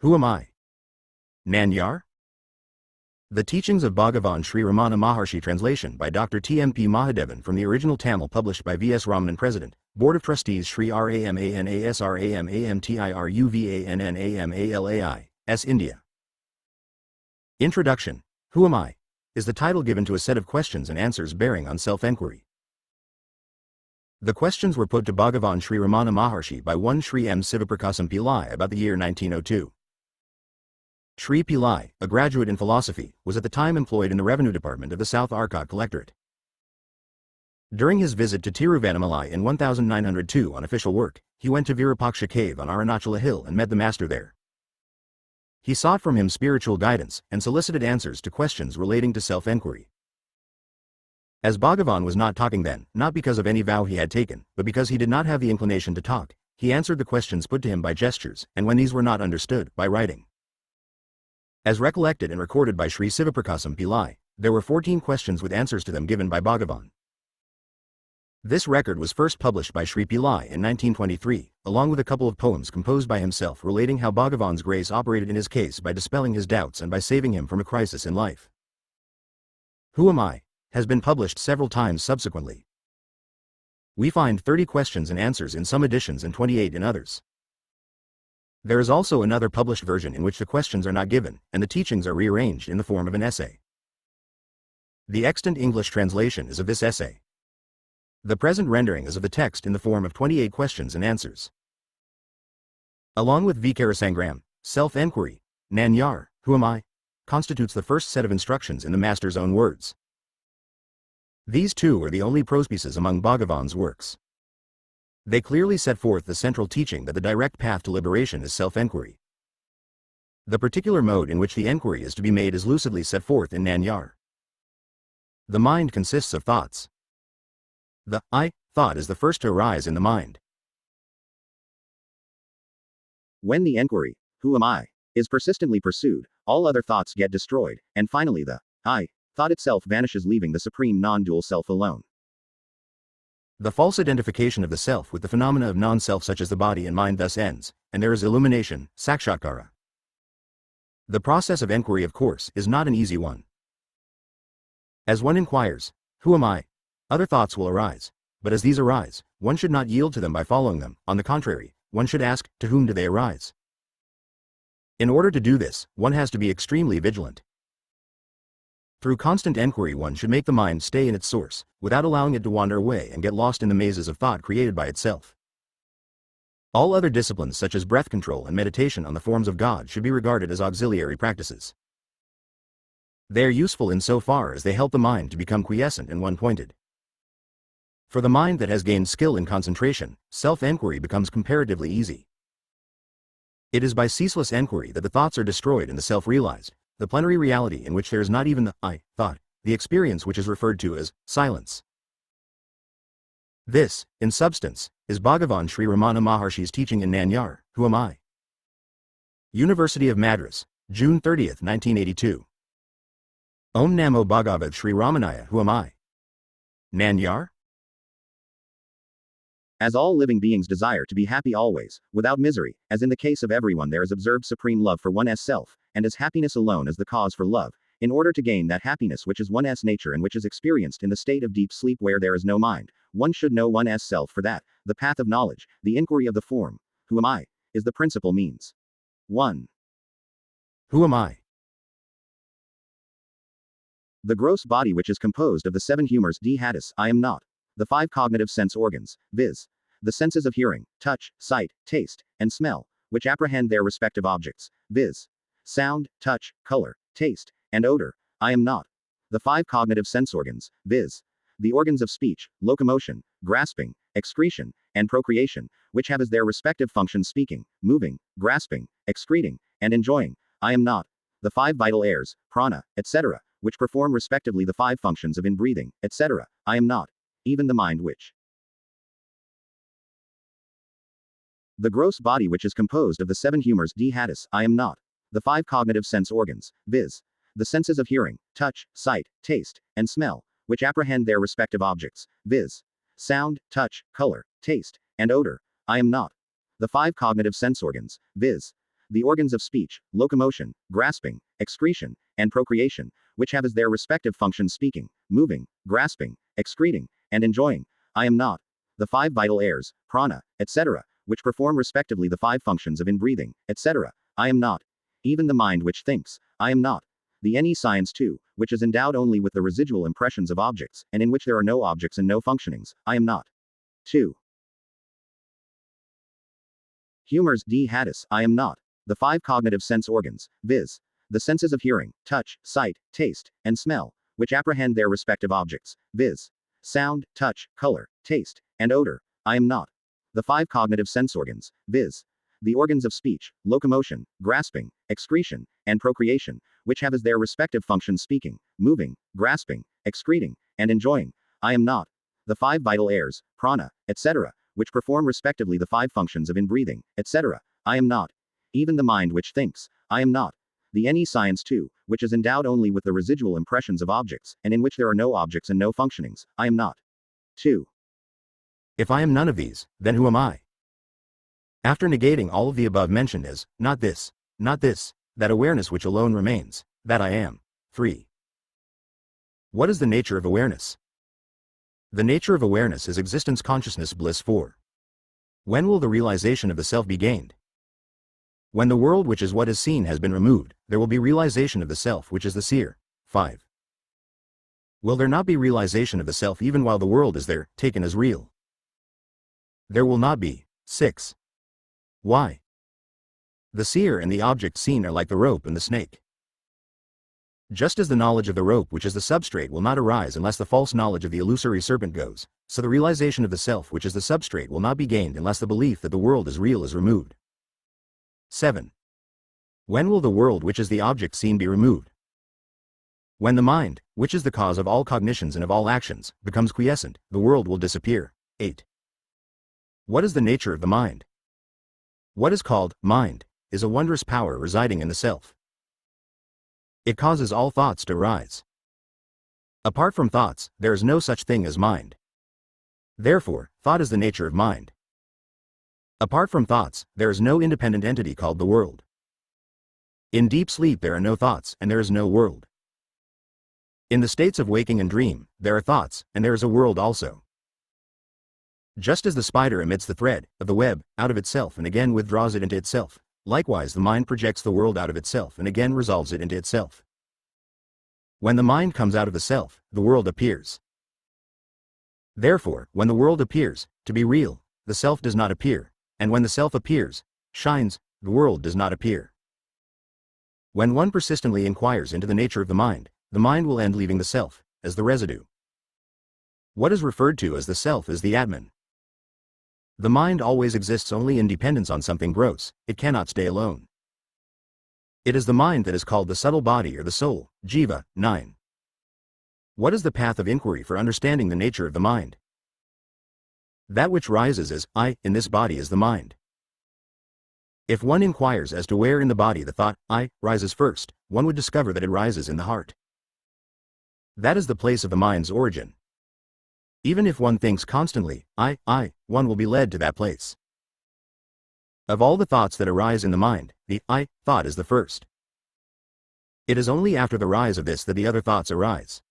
Who am I? Nanyar? The Teachings of Bhagavan Sri Ramana Maharshi translation by Dr. T.M.P. Mahadevan from the original Tamil published by V.S. Ramanan President, Board of Trustees Sri Ramanasramantiruvannamai, S. India. Introduction. Who am I? Is the title given to a set of questions and answers bearing on self-enquiry. The questions were put to Bhagavan Sri Ramana Maharshi by one Sri M. Sivaprakasam Pillai about the year 1902. Sri Pillai, a graduate in philosophy, was at the time employed in the Revenue Department of the South Arcot Collectorate. During his visit to Tiruvannamalai in 1902 on official work, he went to Virupaksha cave on Arunachala hill and met the master there. He sought from him spiritual guidance and solicited answers to questions relating to self-enquiry. As Bhagavan was not talking then, not because of any vow he had taken, but because he did not have the inclination to talk, he answered the questions put to him by gestures, and when these were not understood, by writing. As recollected and recorded by Sri Sivaprakasam Pillai, there were 14 questions with answers to them given by Bhagavan. This record was first published by Sri Pillai in 1923, along with a couple of poems composed by himself relating how Bhagavan's grace operated in his case by dispelling his doubts and by saving him from a crisis in life. Who am I? Has been published several times subsequently. We find 30 questions and answers in some editions and 28 in others. There is also another published version in which the questions are not given, and the teachings are rearranged in the form of an essay. The extant English translation is of this essay. The present rendering is of the text in the form of 28 questions and answers. Along with Vikarasangram, self-enquiry, Nanyar, who am I, constitutes the first set of instructions in the Master's own words. These two are the only prose pieces among Bhagavan's works. They clearly set forth the central teaching that the direct path to liberation is self-enquiry. The particular mode in which the enquiry is to be made is lucidly set forth in Nanyar. The mind consists of thoughts. The I thought is the first to arise in the mind. When the enquiry, who am I, is persistently pursued, all other thoughts get destroyed, and finally the I thought itself vanishes, leaving the supreme non-dual self alone. The false identification of the self with the phenomena of non-self such as the body and mind thus ends, and there is illumination, sakshatkara. The process of enquiry, of course, is not an easy one. As one inquires, who am I? Other thoughts will arise, but as these arise, one should not yield to them by following them. On the contrary, one should ask, to whom do they arise? In order to do this, one has to be extremely vigilant. Through constant enquiry one should make the mind stay in its source, without allowing it to wander away and get lost in the mazes of thought created by itself. All other disciplines such as breath control and meditation on the forms of God should be regarded as auxiliary practices. They are useful in so far as they help the mind to become quiescent and one-pointed. For the mind that has gained skill in concentration, self-enquiry becomes comparatively easy. It is by ceaseless enquiry that the thoughts are destroyed and the self realized, the plenary reality in which there is not even the I thought, the experience which is referred to as silence. This, in substance, is Bhagavan Sri Ramana Maharshi's teaching in Nanyar, Who Am I? University of Madras, June 30, 1982. Om Namo Bhagavad Sri Ramanaya, Who Am I? Nanyar? As all living beings desire to be happy always, without misery, as in the case of everyone there is observed supreme love for one's self, and as happiness alone is the cause for love, in order to gain that happiness which is one's nature and which is experienced in the state of deep sleep where there is no mind, one should know one's self. For that, the path of knowledge, the inquiry of the form, who am I, is the principal means. 1. Who am I? The gross body which is composed of the 7 humors dhehatas, I am not. The 5 cognitive sense organs, viz. The senses of hearing, touch, sight, taste, and smell, which apprehend their respective objects, viz. Sound, touch, color, taste, and odor, I am not. The 5 cognitive sense organs, viz. The organs of speech, locomotion, grasping, excretion, and procreation, which have as their respective functions speaking, moving, grasping, excreting, and enjoying, I am not. The 5 vital airs, prana, etc., which perform respectively the 5 functions of in-breathing, etc., I am not. Even the mind which. The gross body which is composed of the 7 humors dhehatas, I am not. The 5 cognitive sense organs, viz. The senses of hearing, touch, sight, taste, and smell, which apprehend their respective objects, viz. Sound, touch, color, taste, and odor, I am not. The 5 cognitive sense organs, viz. the organs of speech, locomotion, grasping, excretion, and procreation, which have as their respective functions speaking, moving, grasping, excreting, and enjoying, I am not. The five vital airs, prana, etc., which perform respectively the five functions of inbreathing, etc., I am not. Even the mind which thinks, I am not. The any science too, which is endowed only with the residual impressions of objects, and in which there are no objects and no functionings, I am not. 2. Humors d hadis, I am not. The five cognitive sense organs, viz. The senses of hearing, touch, sight, taste, and smell, which apprehend their respective objects, viz. Sound, touch, color, taste, and odor, I am not. The five cognitive sense organs, viz. The organs of speech, locomotion, grasping, excretion, and procreation, which have as their respective functions speaking, moving, grasping, excreting, and enjoying, I am not. The five vital airs, prana, etc., which perform respectively the five functions of inbreathing, etc., I am not. Even the mind which thinks, I am not. The any science too, which is endowed only with the residual impressions of objects, and in which there are no objects and no functionings, I am not. 2. If I am none of these, then who am I? After negating all of the above mentioned as, not this, that awareness which alone remains, that I am. 3. What is the nature of awareness? The nature of awareness is existence consciousness bliss. 4. When will the realization of the self be gained? When the world which is what is seen has been removed, there will be realization of the self which is the seer. 5. Will there not be realization of the self even while the world is there, taken as real? There will not be. 6. Why? The seer and the object seen are like the rope and the snake. Just as the knowledge of the rope which is the substrate will not arise unless the false knowledge of the illusory serpent goes, so the realization of the self which is the substrate will not be gained unless the belief that the world is real is removed. 7. When will the world which is the object seen be removed? When the mind, which is the cause of all cognitions and of all actions, becomes quiescent, the world will disappear. 8. What is the nature of the mind? What is called mind is a wondrous power residing in the self. It causes all thoughts to arise. Apart from thoughts, there is no such thing as mind. Therefore, thought is the nature of mind. Apart from thoughts, there is no independent entity called the world. In deep sleep there are no thoughts, and there is no world. In the states of waking and dream, there are thoughts, and there is a world also. Just as the spider emits the thread of the web out of itself and again withdraws it into itself, likewise the mind projects the world out of itself and again resolves it into itself. When the mind comes out of the self, the world appears. Therefore, when the world appears to be real, the self does not appear, and when the self appears, shines, the world does not appear. When one persistently inquires into the nature of the mind will end leaving the self as the residue. What is referred to as the self is the Atman. The mind always exists only in dependence on something gross, it cannot stay alone. It is the mind that is called the subtle body or the soul, Jiva. 9. What is the path of inquiry for understanding the nature of the mind? That which rises as I in this body is the mind. If one inquires as to where in the body the thought I rises first, one would discover that it rises in the heart. That is the place of the mind's origin. Even if one thinks constantly, I, one will be led to that place. Of all the thoughts that arise in the mind, the I thought is the first. It is only after the rise of this that the other thoughts arise.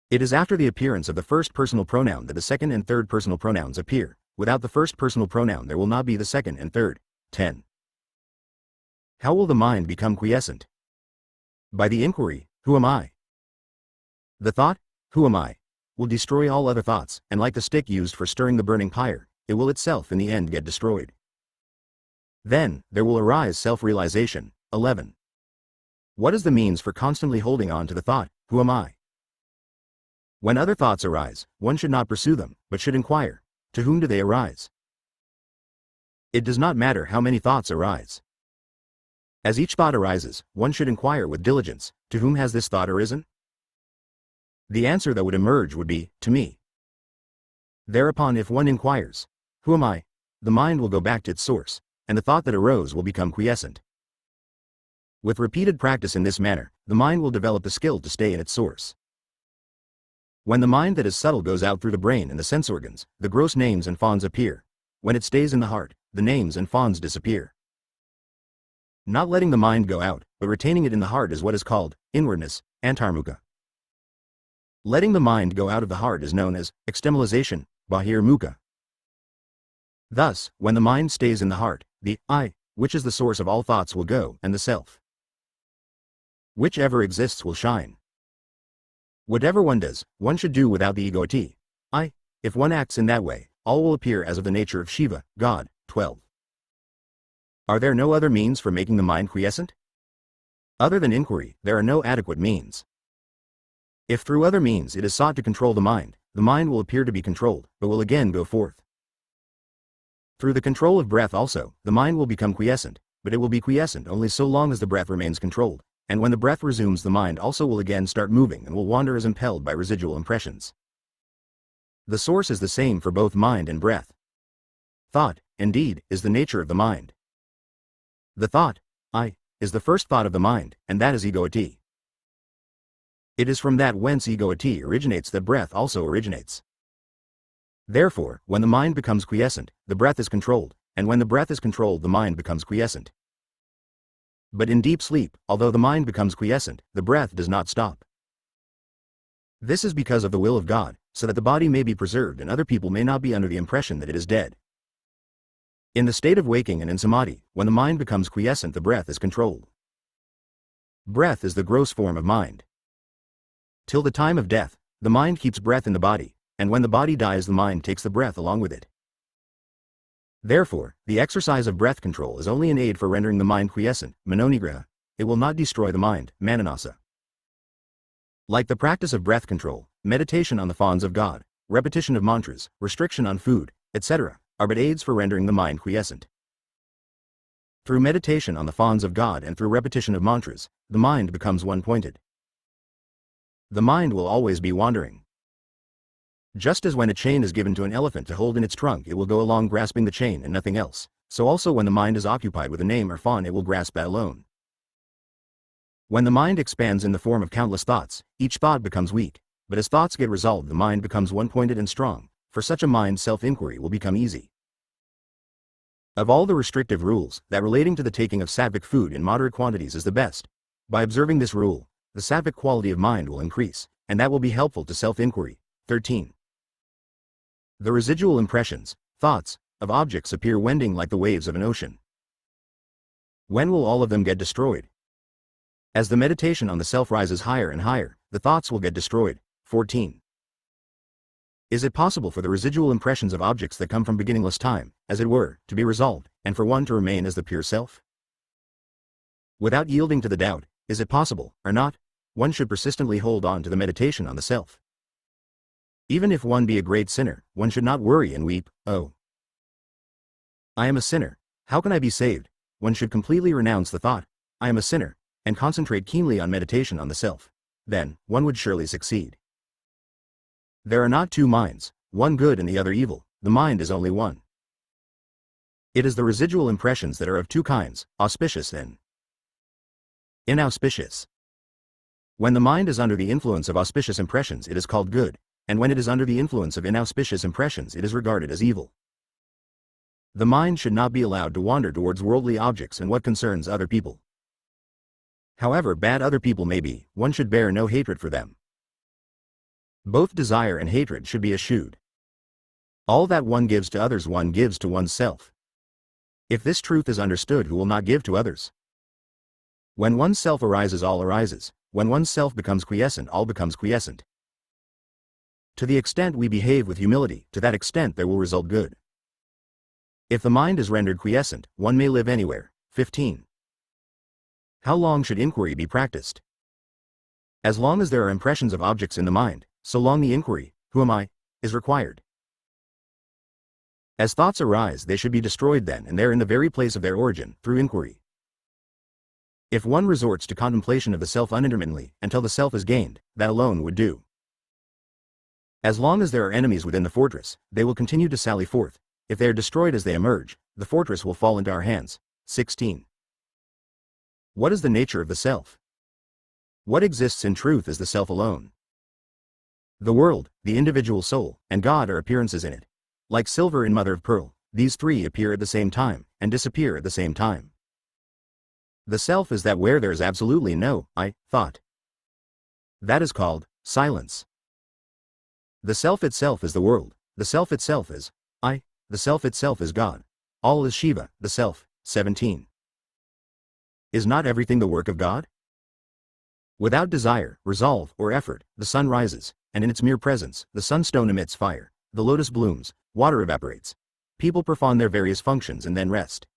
It is after the appearance of the first personal pronoun that the second and third personal pronouns appear. Without the first personal pronoun there will not be the second and third. 10. How will the mind become quiescent? By the inquiry, who am I? The thought, who am I, will destroy all other thoughts, and like the stick used for stirring the burning pyre, it will itself in the end get destroyed. Then, there will arise self-realization. 11. What is the means for constantly holding on to the thought, who am I? When other thoughts arise, one should not pursue them, but should inquire, to whom do they arise? It does not matter how many thoughts arise. As each thought arises, one should inquire with diligence, to whom has this thought arisen? The answer that would emerge would be, to me. Thereupon if one inquires, who am I? The mind will go back to its source, and the thought that arose will become quiescent. With repeated practice in this manner, the mind will develop the skill to stay in its source. When the mind that is subtle goes out through the brain and the sense organs, the gross names and fawns appear. When it stays in the heart, the names and fawns disappear. Not letting the mind go out, but retaining it in the heart is what is called inwardness, antarmukha. Letting the mind go out of the heart is known as externalization, bahirmukha. Thus, when the mind stays in the heart, the I, which is the source of all thoughts, will go, and the self, which ever exists, will shine. Whatever one does, one should do without the egoity, I. If one acts in that way, all will appear as of the nature of Shiva, God. 12. Are there no other means for making the mind quiescent? Other than inquiry, there are no adequate means. If through other means it is sought to control the mind will appear to be controlled, but will again go forth. Through the control of breath also, the mind will become quiescent, but it will be quiescent only so long as the breath remains controlled, and when the breath resumes, the mind also will again start moving and will wander as impelled by residual impressions. The source is the same for both mind and breath. Thought, indeed, is the nature of the mind. The thought, I, is the first thought of the mind, and that is egoity. It is from that whence egoity originates that breath also originates. Therefore, when the mind becomes quiescent, the breath is controlled, and when the breath is controlled, the mind becomes quiescent. But in deep sleep, although the mind becomes quiescent, the breath does not stop. This is because of the will of God, so that the body may be preserved and other people may not be under the impression that it is dead. In the state of waking and in samadhi, when the mind becomes quiescent, the breath is controlled. Breath is the gross form of mind. Till the time of death, the mind keeps breath in the body, and when the body dies, the mind takes the breath along with it. Therefore, the exercise of breath control is only an aid for rendering the mind quiescent, manonigraha. It will not destroy the mind, mananasa. Like the practice of breath control, meditation on the fawns of God, repetition of mantras, restriction on food, etc., are but aids for rendering the mind quiescent. Through meditation on the fawns of God and through repetition of mantras, the mind becomes one-pointed. The mind will always be wandering. Just as when a chain is given to an elephant to hold in its trunk, it will go along grasping the chain and nothing else, so also when the mind is occupied with a name or fawn, it will grasp that alone. When the mind expands in the form of countless thoughts, each thought becomes weak, but as thoughts get resolved, the mind becomes one-pointed and strong. For such a mind, self-inquiry will become easy. Of all the restrictive rules, that relating to the taking of sattvic food in moderate quantities is the best. By observing this rule, the sattvic quality of mind will increase, and that will be helpful to self-inquiry. 13. The residual impressions, thoughts, of objects appear wending like the waves of an ocean. When will all of them get destroyed? As the meditation on the self rises higher and higher, the thoughts will get destroyed. 14. Is it possible for the residual impressions of objects that come from beginningless time, as it were, to be resolved, and for one to remain as the pure self? Without yielding to the doubt, is it possible, or not, one should persistently hold on to the meditation on the self. Even if one be a great sinner, one should not worry and weep, oh, I am a sinner, how can I be saved? One should completely renounce the thought, I am a sinner, and concentrate keenly on meditation on the self. Then, one would surely succeed. There are not two minds, one good and the other evil, the mind is only one. It is the residual impressions that are of two kinds, auspicious and inauspicious. When the mind is under the influence of auspicious impressions, it is called good, and when it is under the influence of inauspicious impressions, it is regarded as evil. The mind should not be allowed to wander towards worldly objects and what concerns other people. However bad other people may be, one should bear no hatred for them. Both desire and hatred should be eschewed. All that one gives to others, one gives to oneself. If this truth is understood, who will not give to others? When one's self arises, all arises. When one's self becomes quiescent, all becomes quiescent. To the extent we behave with humility, to that extent there will result good. If the mind is rendered quiescent, one may live anywhere. 15. How long should inquiry be practiced? As long as there are impressions of objects in the mind, so long the inquiry, who am I, is required. As thoughts arise, they should be destroyed then and there in the very place of their origin, through inquiry. If one resorts to contemplation of the self unintermittently, until the self is gained, that alone would do. As long as there are enemies within the fortress, they will continue to sally forth. If they are destroyed as they emerge, the fortress will fall into our hands. 16. What is the nature of the self? What exists in truth is the self alone. The world, the individual soul, and God are appearances in it. Like silver in mother of pearl, these three appear at the same time, and disappear at the same time. The self is that where there is absolutely no I, thought. That is called silence. The self itself is the world, the self itself is I, the self itself is God. All is Shiva, the self. 17. Is not everything the work of God? Without desire, resolve, or effort, the sun rises, and in its mere presence, the sunstone emits fire, the lotus blooms, water evaporates. People perform their various functions and then rest.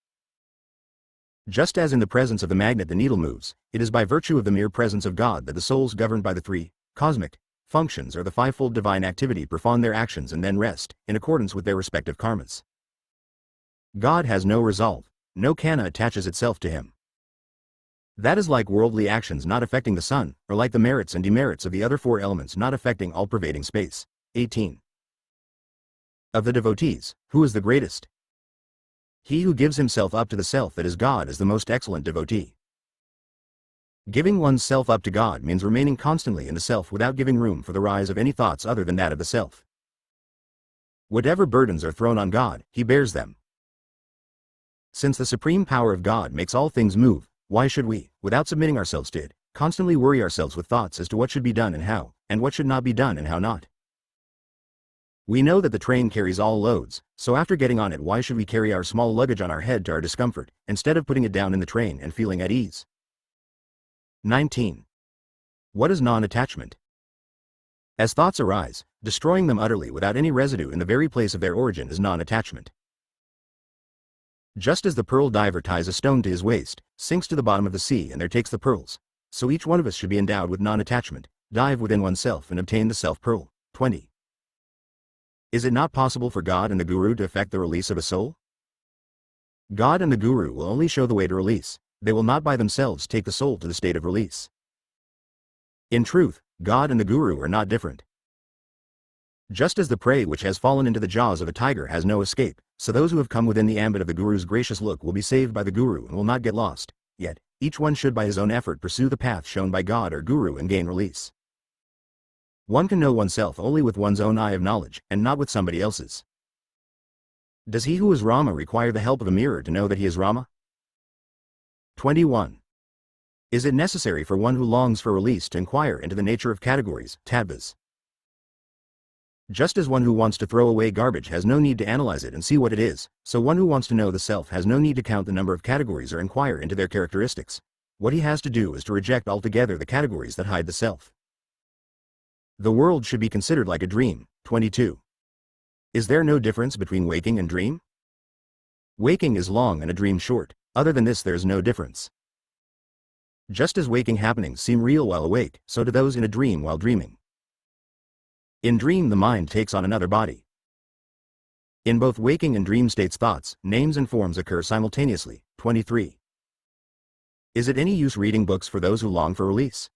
Just as in the presence of the magnet the needle moves, it is by virtue of the mere presence of God that the souls governed by the three cosmic functions or the fivefold divine activity perform their actions and then rest, in accordance with their respective karmas. God has no resolve, no kana attaches itself to him. That is like worldly actions not affecting the sun, or like the merits and demerits of the other four elements not affecting all-pervading space. 18. Of the devotees, who is the greatest? He who gives himself up to the self that is God is the most excellent devotee. Giving one's self up to God means remaining constantly in the self without giving room for the rise of any thoughts other than that of the self. Whatever burdens are thrown on God, he bears them. Since the supreme power of God makes all things move, why should we, without submitting ourselves to it, constantly worry ourselves with thoughts as to what should be done and how, and what should not be done and how not? We know that the train carries all loads, so after getting on it, why should we carry our small luggage on our head to our discomfort, instead of putting it down in the train and feeling at ease? 19. What is non-attachment? As thoughts arise, destroying them utterly without any residue in the very place of their origin is non-attachment. Just as the pearl diver ties a stone to his waist, sinks to the bottom of the sea and there takes the pearls, so each one of us should be endowed with non-attachment, dive within oneself and obtain the self-pearl. 20. Is it not possible for God and the Guru to effect the release of a soul? God and the Guru will only show the way to release, they will not by themselves take the soul to the state of release. In truth, God and the Guru are not different. Just as the prey which has fallen into the jaws of a tiger has no escape, so those who have come within the ambit of the Guru's gracious look will be saved by the Guru and will not get lost, yet, each one should by his own effort pursue the path shown by God or Guru and gain release. One can know oneself only with one's own eye of knowledge, and not with somebody else's. Does he who is Rama require the help of a mirror to know that he is Rama? 21. Is it necessary for one who longs for release to inquire into the nature of categories, tattvas? Just as one who wants to throw away garbage has no need to analyze it and see what it is, so one who wants to know the self has no need to count the number of categories or inquire into their characteristics. What he has to do is to reject altogether the categories that hide the self. The world should be considered like a dream. 22. Is there no difference between waking and dream? Waking is long and a dream short. Other than this there is no difference. Just as waking happenings seem real while awake, so do those in a dream while dreaming. In dream the mind takes on another body. In both waking and dream states thoughts, names and forms occur simultaneously. 23. Is it any use reading books for those who long for release?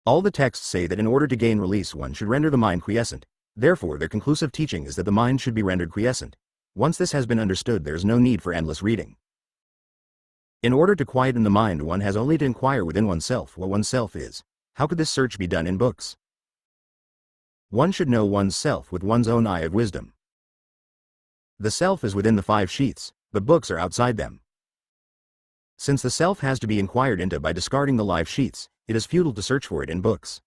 All the texts say that in order to gain release one should render the mind quiescent, therefore their conclusive teaching is that the mind should be rendered quiescent. Once this has been understood there is no need for endless reading. In order to quieten the mind one has only to inquire within oneself what oneself is. How could this search be done in books? One should know one's self with one's own eye of wisdom. The self is within the 5 sheaths, but books are outside them. Since the self has to be inquired into by discarding the live sheaths, it is futile to search for it in books.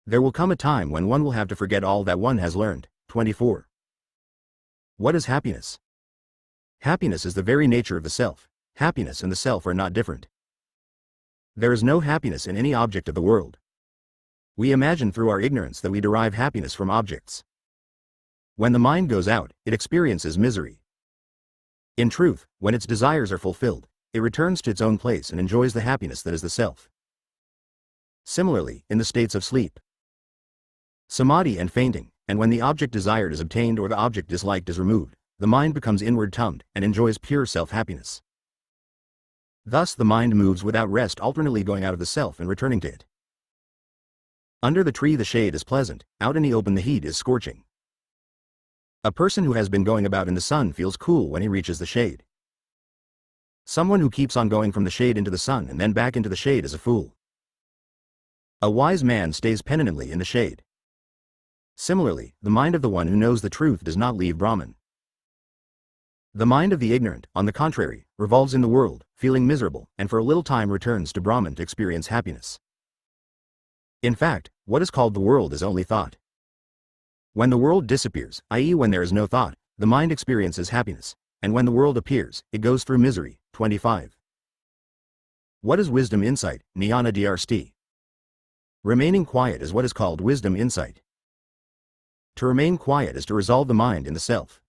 There will come a time when one will have to forget all that one has learned. 24. What is happiness? Happiness is the very nature of the self. Happiness and the self are not different. There is no happiness in any object of the world. We imagine through our ignorance that we derive happiness from objects. When the mind goes out, it experiences misery. In truth, when its desires are fulfilled, it returns to its own place and enjoys the happiness that is the self. Similarly, in the states of sleep, samadhi and fainting, and when the object desired is obtained or the object disliked is removed, the mind becomes inward-tummed and enjoys pure self-happiness. Thus the mind moves without rest, alternately going out of the self and returning to it. Under the tree the shade is pleasant, out in the open the heat is scorching. A person who has been going about in the sun feels cool when he reaches the shade. Someone who keeps on going from the shade into the sun and then back into the shade is a fool. A wise man stays penitently in the shade. Similarly, the mind of the one who knows the truth does not leave Brahman. The mind of the ignorant, on the contrary, revolves in the world, feeling miserable, and for a little time returns to Brahman to experience happiness. In fact, what is called the world is only thought. When the world disappears, i.e. when there is no thought, the mind experiences happiness, and when the world appears, it goes through misery. 25. What is wisdom insight, Jnana Drshti? Remaining quiet is what is called wisdom insight. To remain quiet is to resolve the mind in the self.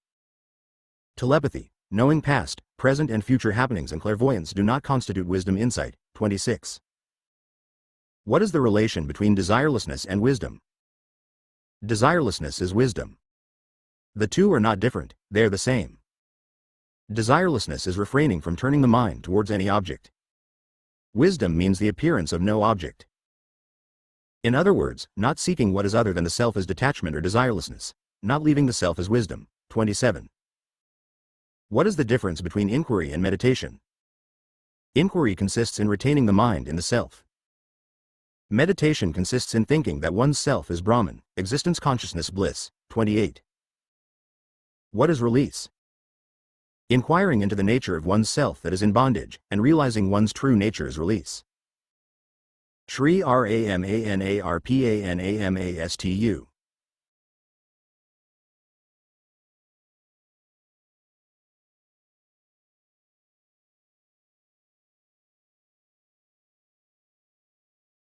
Telepathy, knowing past, present and future happenings and clairvoyance do not constitute wisdom insight. 26. What is the relation between desirelessness and wisdom? Desirelessness is wisdom. The two are not different, they are the same. Desirelessness is refraining from turning the mind towards any object. Wisdom means the appearance of no object. In other words, not seeking what is other than the self as detachment or desirelessness, not leaving the self as wisdom. 27. What is the difference between inquiry and meditation? Inquiry consists in retaining the mind in the self. Meditation consists in thinking that one's self is Brahman, existence, consciousness, bliss. 28. What is release? Inquiring into the nature of one's self that is in bondage, and realizing one's true nature is release. Shri Ramanarpanastu.